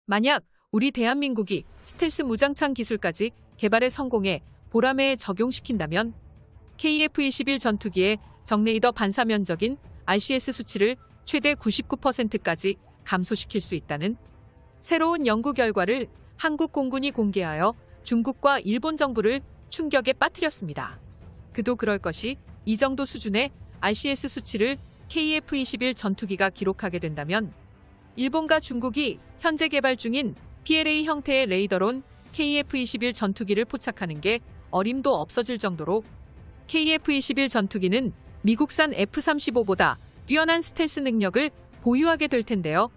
만약 우리 대한민국이 스텔스 무장창 기술까지 개발에 성공해 보라매에 적용시킨다면 KF-21 전투기의 정레이더 반사 면적인 RCS 수치를 최대 99%까지 감소시킬 수 있다는 새로운 연구 결과를 한국 공군이 공개하여 중국과 일본 정부를 충격에 빠뜨렸습니다. 그도 그럴 것이 이 정도 수준의 RCS 수치를 KF-21 전투기가 기록하게 된다면 일본과 중국이 현재 개발 중인 PLA 형태의 레이더론 KF-21 전투기를 포착하는 게 어림도 없어질 정도로 KF-21 전투기는 미국산 F-35보다 뛰어난 스텔스 능력을 보유하게 될 텐데요.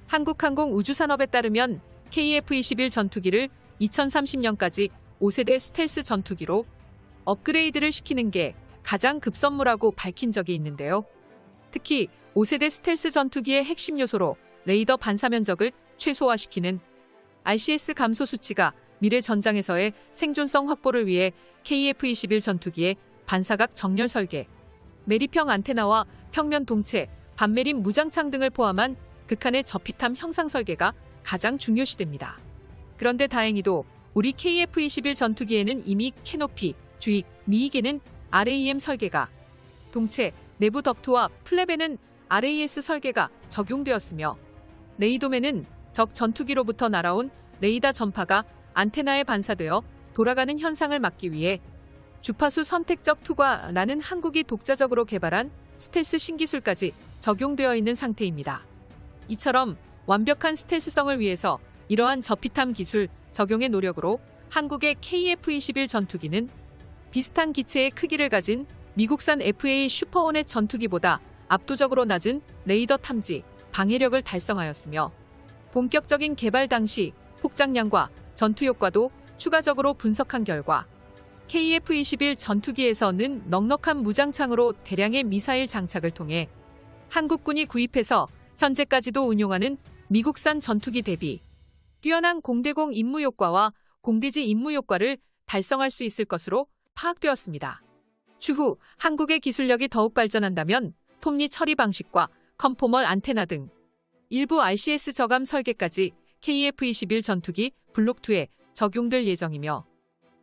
한국항공우주산업에 따르면 KF-21 전투기를 2030년까지 5세대 스텔스 전투기로 업그레이드를 시키는 게 가장 급선무라고 밝힌 적이 있는데요. 특히 5세대 스텔스 전투기의 핵심 요소로 레이더 반사 면적을 최소화시키는 RCS 감소 수치가 미래 전장에서의 생존성 확보를 위해 KF-21 전투기의 반사각 정렬 설계, 매립형 안테나와 평면 동체, 반매립 무장창 등을 포함한 극한의 저피탐 형상 설계가 가장 중요시됩니다. 그런데 다행히도 우리 KF-21 전투기에는 이미 캐노피, 주익, 미익에는 RAM 설계가, 동체, 내부 덕트와 플랩에는 RAS 설계가 적용되었으며 레이돔에는 적 전투기로부터 날아온 레이더 전파가 안테나에 반사되어 돌아가는 현상을 막기 위해 주파수 선택적 투과라는 한국이 독자적으로 개발한 스텔스 신기술까지 적용되어 있는 상태입니다. 이처럼 완벽한 스텔스성을 위해서 이러한 저피탐 기술 적용의 노력으로 한국의 KF-21 전투기는 비슷한 기체의 크기를 가진 미국산 FA 슈퍼호넷 전투기보다 압도적으로 낮은 레이더 탐지, 방해력을 달성하였으며 본격적인 개발 당시 폭장량과 전투 효과도 추가적으로 분석한 결과 KF-21 전투기에서는 넉넉한 무장창으로 대량의 미사일 장착을 통해 한국군이 구입해서 현재까지도 운용하는 미국산 전투기 대비 뛰어난 공대공 임무 효과와 공대지 임무 효과를 달성할 수 있을 것으로 파악되었습니다. 추후 한국의 기술력이 더욱 발전한다면 톱니 처리 방식과 컨포멀 안테나 등 일부 RCS 저감 설계까지 KF-21 전투기 블록2에 적용될 예정이며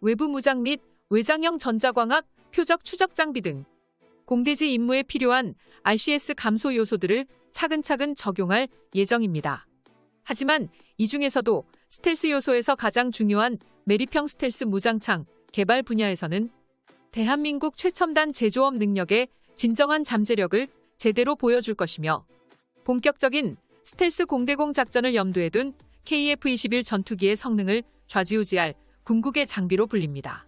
외부 무장 및 외장형 전자광학 표적 추적 장비 등 공대지 임무에 필요한 RCS 감소 요소들을 차근차근 적용할 예정입니다. 하지만 이 중에서도 스텔스 요소에서 가장 중요한 매립형 스텔스 무장창 개발 분야에서는 대한민국 최첨단 제조업 능력의 진정한 잠재력을 제대로 보여줄 것이며 본격적인 스텔스 공대공 작전을 염두에 둔 KF-21 전투기의 성능을 좌지우지할 궁극의 장비로 불립니다.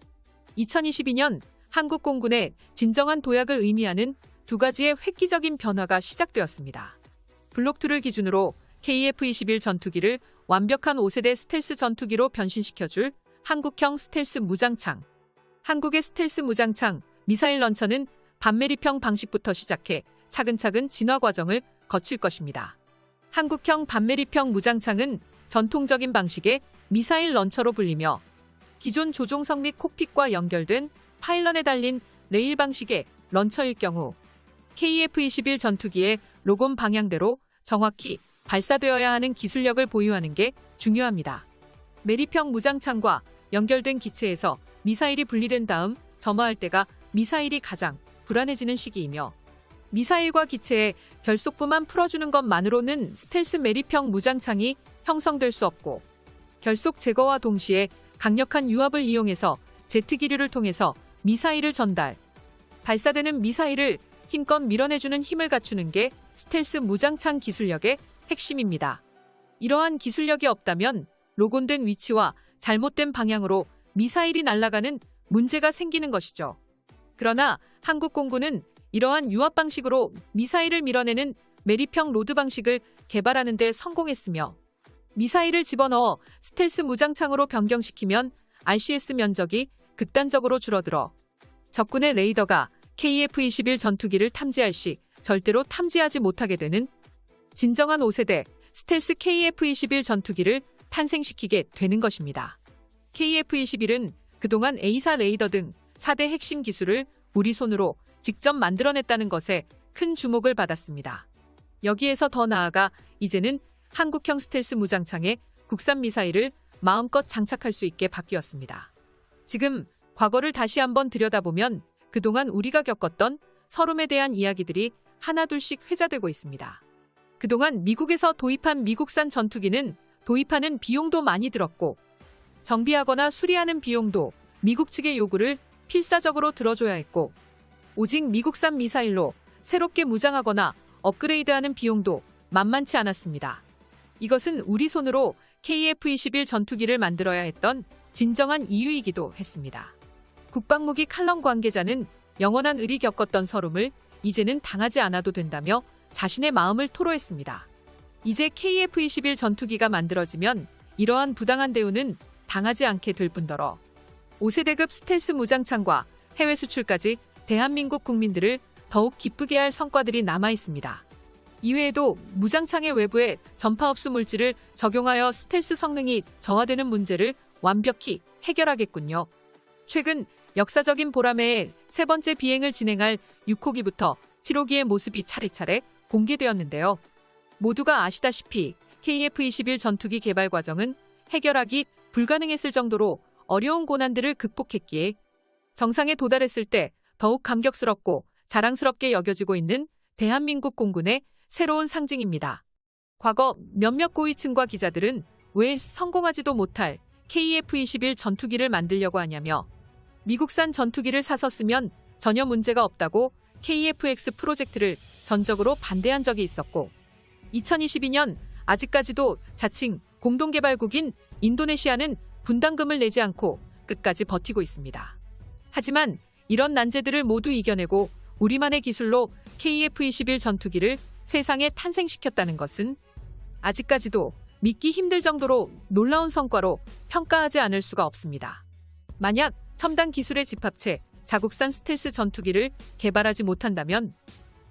2022년 한국 공군의 진정한 도약을 의미하는 두 가지의 획기적인 변화가 시작되었습니다. 블록2를 기준으로 KF-21 전투기를 완벽한 5세대 스텔스 전투기로 변신시켜줄 한국형 스텔스 무장창. 한국의 스텔스 무장창, 미사일 런처는 반매립형 방식부터 시작해 차근차근 진화 과정을 거칠 것입니다. 한국형 반매립형 무장창은 전통적인 방식의 미사일 런처로 불리며 기존 조종석 및 콕핏과 연결된 파일런에 달린 레일 방식의 런처일 경우 KF-21 전투기의 로곤 방향대로 정확히 발사되어야 하는 기술력을 보유하는 게 중요합니다. 매립형 무장창과 연결된 기체에서 미사일이 분리된 다음 점화할 때가 미사일이 가장 불안해지는 시기이며 미사일과 기체의 결속부만 풀어주는 것만으로는 스텔스 매립형 무장창이 형성될 수 없고 결속 제거와 동시에 강력한 유압을 이용해서 제트 기류를 통해서 미사일을 전달, 발사되는 미사일을 힘껏 밀어내주는 힘을 갖추는 게 스텔스 무장창 기술력의 핵심입니다. 이러한 기술력이 없다면 로곤된 위치와 잘못된 방향으로 미사일이 날아가는 문제가 생기는 것이죠. 그러나 한국 공군은 이러한 유압 방식으로 미사일을 밀어내는 매립형 로드 방식을 개발하는 데 성공했으며 미사일을 집어넣어 스텔스 무장창으로 변경시키면 RCS 면적이 극단적으로 줄어들어 적군의 레이더가 KF-21 전투기를 탐지할 시 절대로 탐지하지 못하게 되는 진정한 5세대 스텔스 KF-21 전투기를 탄생시키게 되는 것입니다. KF-21은 그동안 A사 레이더 등 4대 핵심 기술을 우리 손으로 직접 만들어냈다는 것에 큰 주목을 받았습니다. 여기에서 더 나아가 이제는 한국형 스텔스 무장창의 국산 미사일을 마음껏 장착할 수 있게 바뀌었습니다. 지금 과거를 다시 한번 들여다보면 그동안 우리가 겪었던 서름에 대한 이야기들이 하나둘씩 회자되고 있습니다. 그동안 미국에서 도입한 미국산 전투기는 도입하는 비용도 많이 들었고 정비하거나 수리하는 비용도 미국 측의 요구를 필사적으로 들어줘야 했고 오직 미국산 미사일로 새롭게 무장하거나 업그레이드하는 비용도 만만치 않았습니다. 이것은 우리 손으로 KF-21 전투기를 만들어야 했던 진정한 이유이기도 했습니다. 국방무기 칼럼 관계자는 영원한 을이 겪었던 서름을 이제는 당하지 않아도 된다며 자신의 마음을 토로했습니다. 이제 KF-21 전투기가 만들어지면 이러한 부당한 대우는 당하지 않게 될 뿐더러 5세대급 스텔스 무장창과 해외 수출까지 대한민국 국민들을 더욱 기쁘게 할 성과들이 남아 있습니다. 이외에도 무장창의 외부에 전파 흡수 물질을 적용하여 스텔스 성능이 저하되는 문제를 완벽히 해결하겠군요. 최근 역사적인 보람의 세 번째 비행을 진행할 6호기부터 7호기의 모습이 차례차례 공개되었는데요. 모두가 아시다시피 KF-21 전투기 개발 과정은 해결하기 불가능했을 정도로 어려운 고난들을 극복했기에 정상에 도달했을 때 더욱 감격스럽고 자랑스럽게 여겨지고 있는 대한민국 공군의 새로운 상징입니다. 과거 몇몇 고위층과 기자들은 왜 성공하지도 못할 KF-21 전투기를 만들려고 하냐며 미국산 전투기를 사서 쓰면 전혀 문제가 없다고 KF-X 프로젝트를 전적으로 반대한 적이 있었고 2022년 아직까지도 자칭 공동개발국인 인도네시아는 분담금을 내지 않고 끝까지 버티고 있습니다. 하지만 이런 난제들을 모두 이겨내고 우리만의 기술로 KF-21 전투기를 세상에 탄생시켰다는 것은 아직까지도 믿기 힘들 정도로 놀라운 성과로 평가하지 않을 수가 없습니다. 만약 첨단 기술의 집합체 자국산 스텔스 전투기를 개발하지 못한다면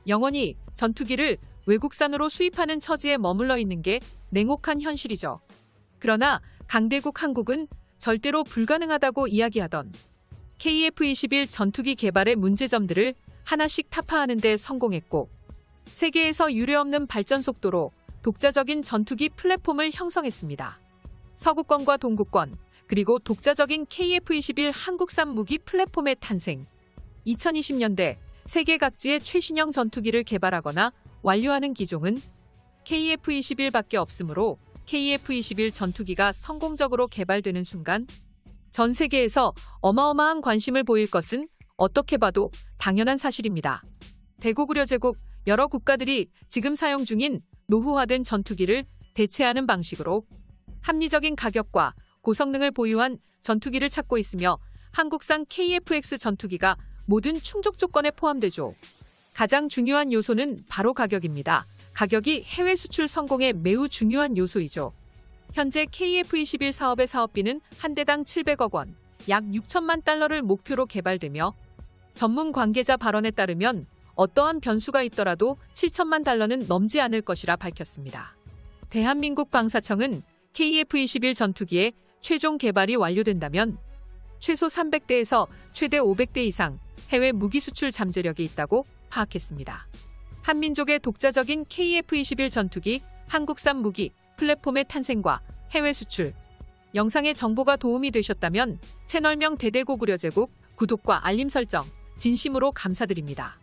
영원히 전투기를 외국산으로 수입하는 처지에 머물러 있는 게 냉혹한 현실이죠. 그러나 강대국 한국은 절대로 불가능하다고 이야기하던 KF-21 전투기 개발의 문제점들을 하나씩 타파하는 데 성공했고 세계에서 유례없는 발전 속도로 독자적인 전투기 플랫폼을 형성했습니다. 서구권과 동구권, 그리고 독자적인 KF-21 한국산 무기 플랫폼의 탄생. 2020년대 세계 각지의 최신형 전투기를 개발하거나 완료하는 기종은 KF-21밖에 없으므로 KF-21 전투기가 성공적으로 개발되는 순간 전 세계에서 어마어마한 관심을 보일 것은 어떻게 봐도 당연한 사실입니다. 대고구려 제국 여러 국가들이 지금 사용 중인 노후화된 전투기를 대체하는 방식으로 합리적인 가격과 고성능을 보유한 전투기를 찾고 있으며 한국산 KF-X 전투기가 모든 충족 조건에 포함되죠. 가장 중요한 요소는 바로 가격입니다. 가격이 해외 수출 성공의 매우 중요한 요소이죠. 현재 KF-21 사업의 사업비는 한 대당 700억 원, 약 6천만 달러를 목표로 개발되며 전문 관계자 발언에 따르면 어떠한 변수가 있더라도 7천만 달러는 넘지 않을 것이라 밝혔습니다. 대한민국 방사청은 KF-21 전투기의 최종 개발이 완료된다면 최소 300대에서 최대 500대 이상 해외 무기 수출 잠재력이 있다고 파악했습니다. 한민족의 독자적인 KF-21 전투기 한국산 무기 플랫폼의 탄생과 해외 수출 영상의 정보가 도움이 되셨다면 채널명 대대고구려 제국 구독과 알림 설정 진심으로 감사드립니다.